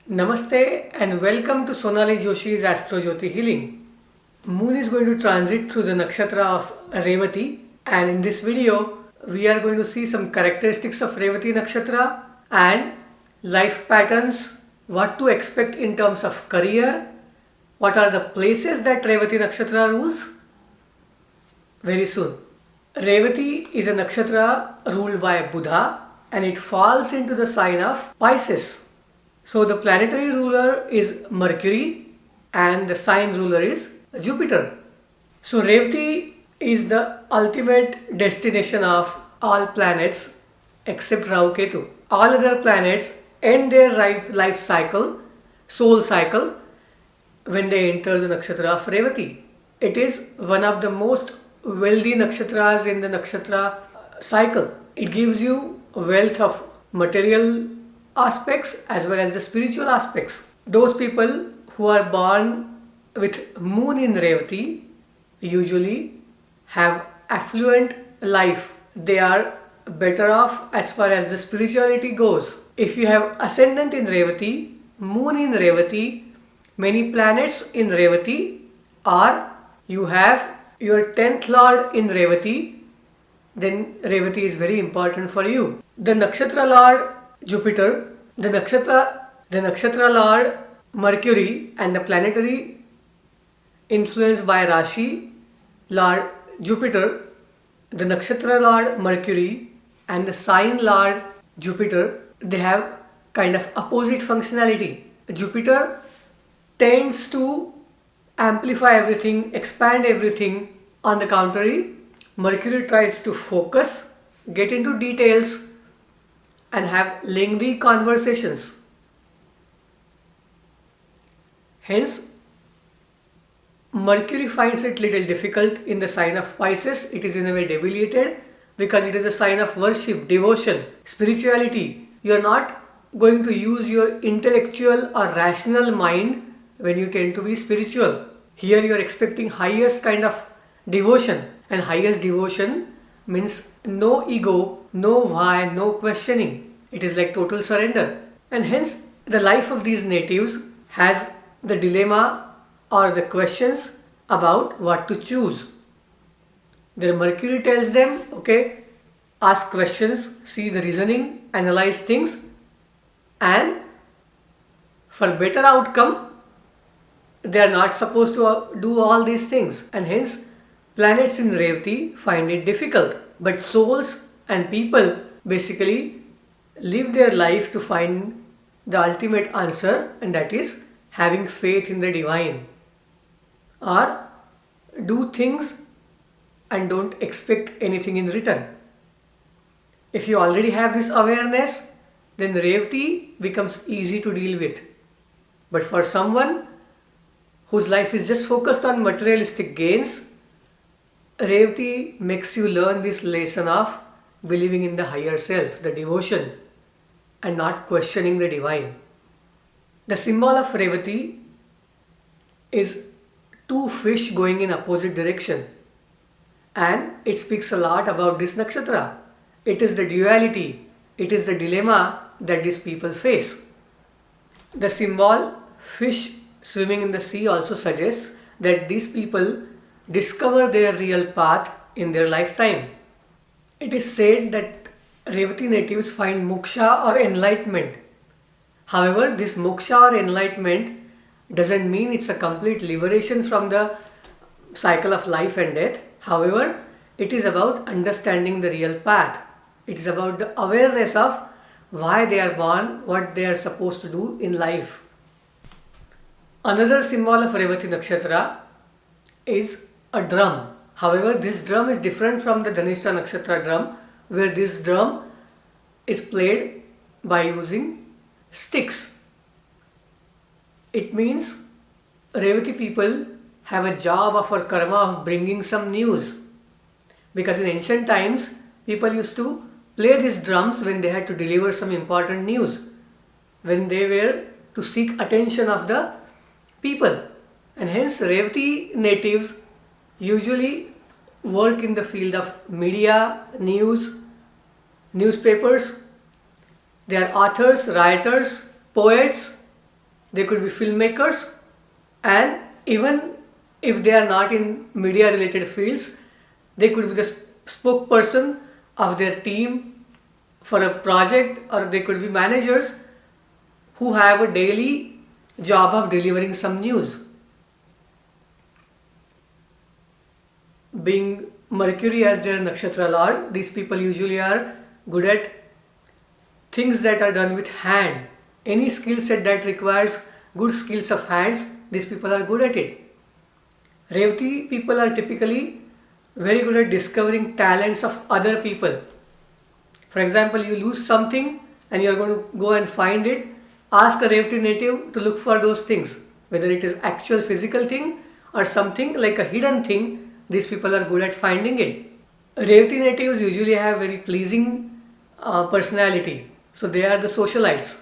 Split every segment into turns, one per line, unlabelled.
Namaste and welcome to Sonali Joshi's Astro Jyoti Healing. Moon is going to transit through the nakshatra of Revati, and in this video we are going to see some characteristics of Revati nakshatra and life patterns, what to expect in terms of career, what are the places that Revati nakshatra rules very soon. Revati is a nakshatra ruled by Buddha and it falls into the sign of Pisces. So the planetary ruler is Mercury and the sign ruler is Jupiter. So Revati is the ultimate destination of all planets except Rahu Ketu. All other planets end their life cycle, soul cycle, when they enter the nakshatra of Revati. It is one of the most wealthy nakshatras in the nakshatra cycle. It gives you wealth of material aspects as well as the spiritual aspects. Those people who are born with moon in Revati usually have affluent life. They are better off as far as the spirituality goes. If you have ascendant in Revati, moon in Revati, many planets in Revati, or you have your 10th lord in Revati, then Revati is very important for you. The nakshatra lord Jupiter, the nakshatra lord Mercury, and the planetary influence by Rashi lord Jupiter, the nakshatra lord Mercury and the sign lord Jupiter, they have kind of opposite functionality. Jupiter tends to amplify everything, expand everything. On the contrary, Mercury tries to focus, get into details and have lengthy conversations. Hence, Mercury finds it little difficult in the sign of Pisces. It is in a way debilitated because it is a sign of worship, devotion, spirituality. You are not going to use your intellectual or rational mind when you tend to be spiritual. Here you are expecting highest kind of devotion, and highest devotion means no ego, no why, no questioning. It is like total surrender. And hence the life of these natives has the dilemma or the questions about what to choose. Their Mercury tells them, okay, ask questions, see the reasoning, analyze things, and for better outcome they are not supposed to do all these things, and hence planets in Revati find it difficult. But souls and people basically live their life to find the ultimate answer, and that is having faith in the divine, or do things and don't expect anything in return. If you already have this awareness, then Revati becomes easy to deal with. But for someone whose life is just focused on materialistic gains, Revati makes you learn this lesson of believing in the higher self, the devotion, and not questioning the divine. The symbol of Revati is two fish going in opposite direction, and it speaks a lot about this nakshatra. It is the duality, it is the dilemma that these people face. The symbol fish swimming in the sea also suggests that these people discover their real path in their lifetime. It is said that Revati natives find moksha or enlightenment. However, this moksha or enlightenment doesn't mean it's a complete liberation from the cycle of life and death. However, it is about understanding the real path. It is about the awareness of why they are born, what they are supposed to do in life. Another symbol of Revati nakshatra is a drum. However, this drum is different from the Dhanishta nakshatra drum, where this drum is played by using sticks. It means Revati people have a job of or karma of bringing some news, because in ancient times people used to play these drums when they had to deliver some important news, when they were to seek attention of the people. And hence Revati natives usually work in the field of media, news, newspapers. They are authors, writers, poets, they could be filmmakers, and even if they are not in media related fields, they could be the spokesperson of their team for a project, or they could be managers who have a daily job of delivering some news. Being Mercury as their nakshatra lord, these people usually are good at things that are done with hand. Any skill set that requires good skills of hands, these people are good at it. Revati people are typically very good at discovering talents of other people. For example, you lose something and you are going to go and find it. Ask a Revati native to look for those things, whether it is actual physical thing or something like a hidden thing. These people are good at finding it. Revati natives usually have very pleasing personality. So they are the socialites.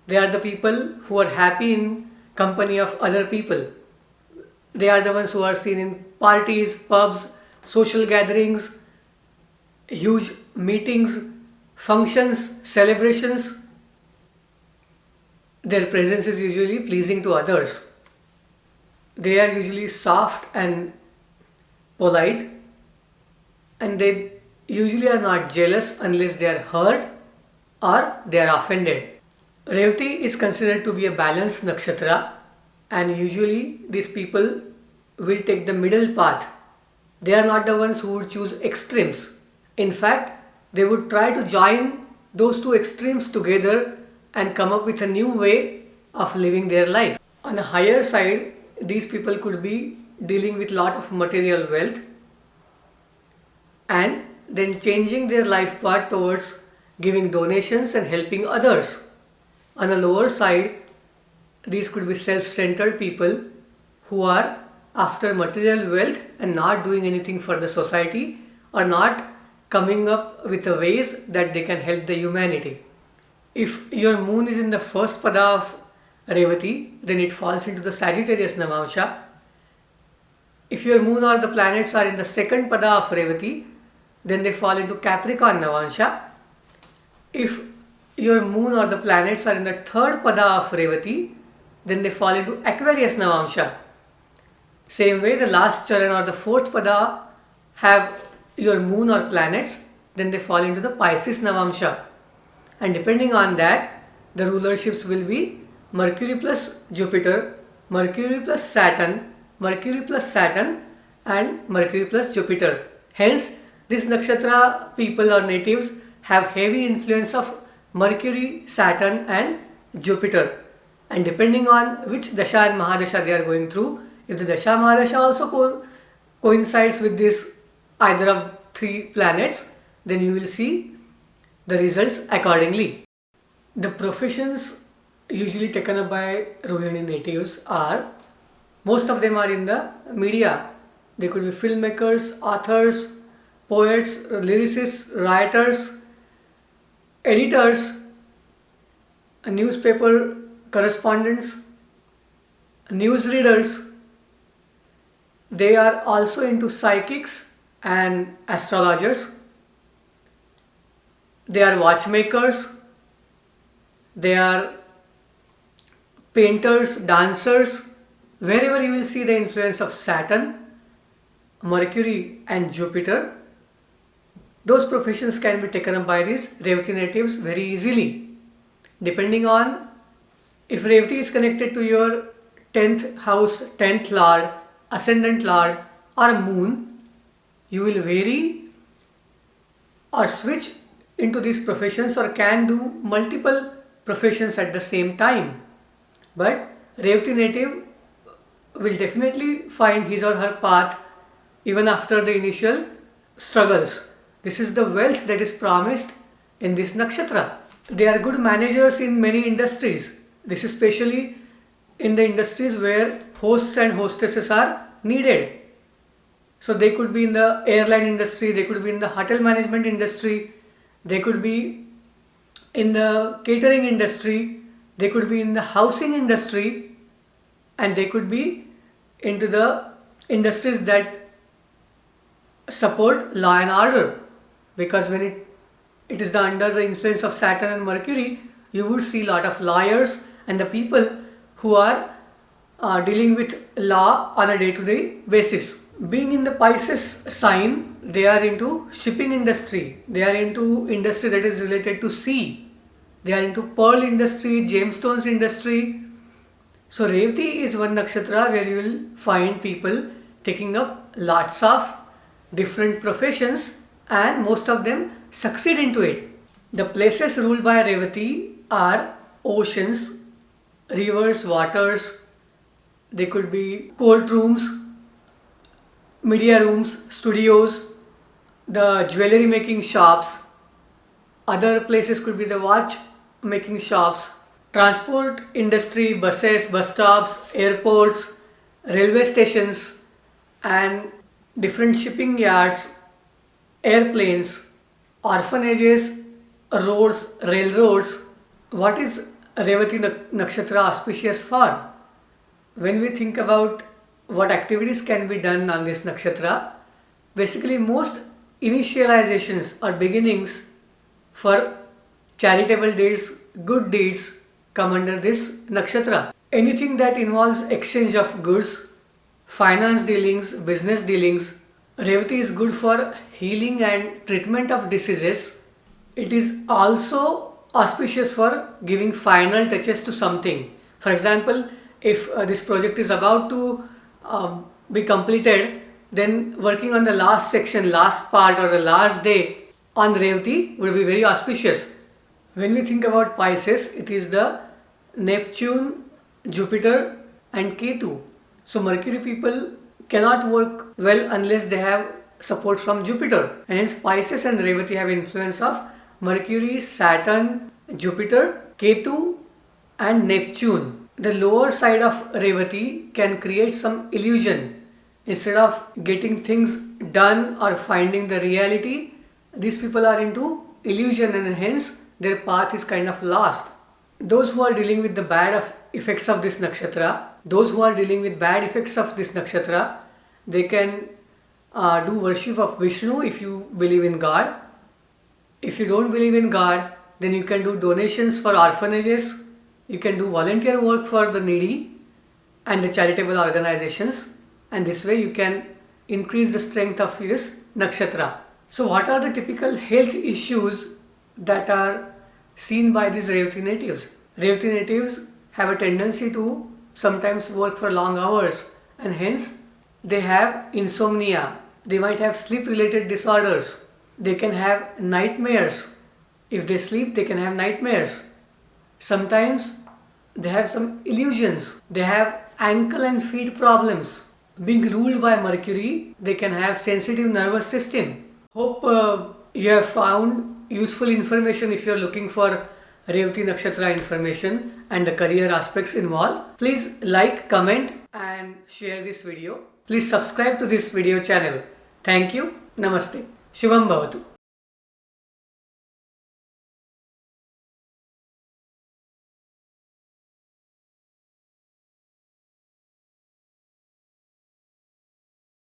They are the people who are happy in company of other people. They are the ones who are seen in parties, pubs, social gatherings, huge meetings, functions, celebrations. Their presence is usually pleasing to others. They are usually soft and polite, and they usually are not jealous unless they are hurt or they are offended. Revati is considered to be a balanced nakshatra, and usually these people will take the middle path. They are not the ones who would choose extremes. In fact, they would try to join those two extremes together and come up with a new way of living their life. On a higher side, these people could be dealing with lot of material wealth and then changing their life path towards giving donations and helping others. On the lower side, these could be self-centered people who are after material wealth and not doing anything for the society, or not coming up with the ways that they can help the humanity. If your moon is in the first pada of Revati, then it falls into the Sagittarius Navamsha. If your moon or the planets are in the second pada of Revati, then they fall into Capricorn Navamsha. If your moon or the planets are in the third pada of Revati, then they fall into Aquarius Navamsha. Same way, the last charan or the fourth pada have your moon or planets, then they fall into the Pisces Navamsha. And depending on that, the rulerships will be Mercury plus Jupiter, Mercury plus Saturn, Mercury plus Saturn, and Mercury plus Jupiter. Hence, this nakshatra people or natives have heavy influence of Mercury, Saturn, and Jupiter. And depending on which dasha and mahadasha they are going through, if the dasha mahadasha also coincides with this either of three planets, then you will see the results accordingly. The professions usually taken up by Rohini natives are, most of them are in the media. They could be filmmakers, authors, poets, lyricists, writers, editors, newspaper correspondents, newsreaders. They are also into psychics and astrologers. They are watchmakers. They are painters, dancers. Wherever you will see the influence of Saturn, Mercury, and Jupiter, those professions can be taken up by these Revati natives very easily. Depending on if Revati is connected to your 10th house, 10th lord, ascendant lord, or moon, you will vary or switch into these professions, or can do multiple professions at the same time. But Revati native will definitely find his or her path even after the initial struggles. This is the wealth that is promised in this nakshatra. They are good managers in many industries. This is especially in the industries where hosts and hostesses are needed. So they could be in the airline industry, they could be in the hotel management industry, they could be in the catering industry, they could be in the housing industry, and they could be into the industries that support law and order. Because when it is under the influence of Saturn and Mercury, you would see a lot of lawyers and the people who are dealing with law on a day-to-day basis. Being in the Pisces sign, they are into shipping industry. They are into industry that is related to sea. They are into pearl industry, gemstones industry. So Revati is one nakshatra where you will find people taking up lots of different professions and most of them succeed into it. The places ruled by Revati are oceans, rivers, waters. They could be courtrooms, media rooms, studios, the jewelry making shops. Other places could be the watch making shops, transport industry, buses, bus stops, airports, railway stations, and different shipping yards, airplanes, orphanages, roads, railroads. What is Revati Nakshatra auspicious for? When we think about what activities can be done on this nakshatra, basically most initializations or beginnings for charitable deeds, good deeds come under this nakshatra. Anything that involves exchange of goods, finance dealings, business dealings. Revati is good for healing and treatment of diseases. It is also auspicious for giving final touches to something. For example, if this project is about to be completed, then working on the last section, last part or the last day on Revati would be very auspicious. When we think about Pisces, it is the Neptune, Jupiter and Ketu. So Mercury people cannot work well unless they have support from Jupiter. And hence Pisces and Revati have influence of Mercury, Saturn, Jupiter, Ketu and Neptune. The lower side of Revati can create some illusion. Instead of getting things done or finding the reality, these people are into illusion and hence their path is kind of lost. Those who are dealing with the effects of this nakshatra, they can do worship of Vishnu if you believe in God. If you don't believe in God, then you can do donations for orphanages, you can do volunteer work for the needy and the charitable organizations, and this way you can increase the strength of this nakshatra. So what are the typical health issues that are seen by these Revati natives? Revati natives have a tendency to sometimes work for long hours and hence they have insomnia. They might have sleep related disorders. They can have nightmares. If they sleep, they can have nightmares. Sometimes they have some illusions. They have ankle and feet problems. Being ruled by Mercury, they can have sensitive nervous system. Hope you have found useful information if you are looking for Revati Nakshatra information and the career aspects involved. Please like, comment and share this video. Please subscribe to this video channel. Thank you. Namaste. Shubham Bhavatu.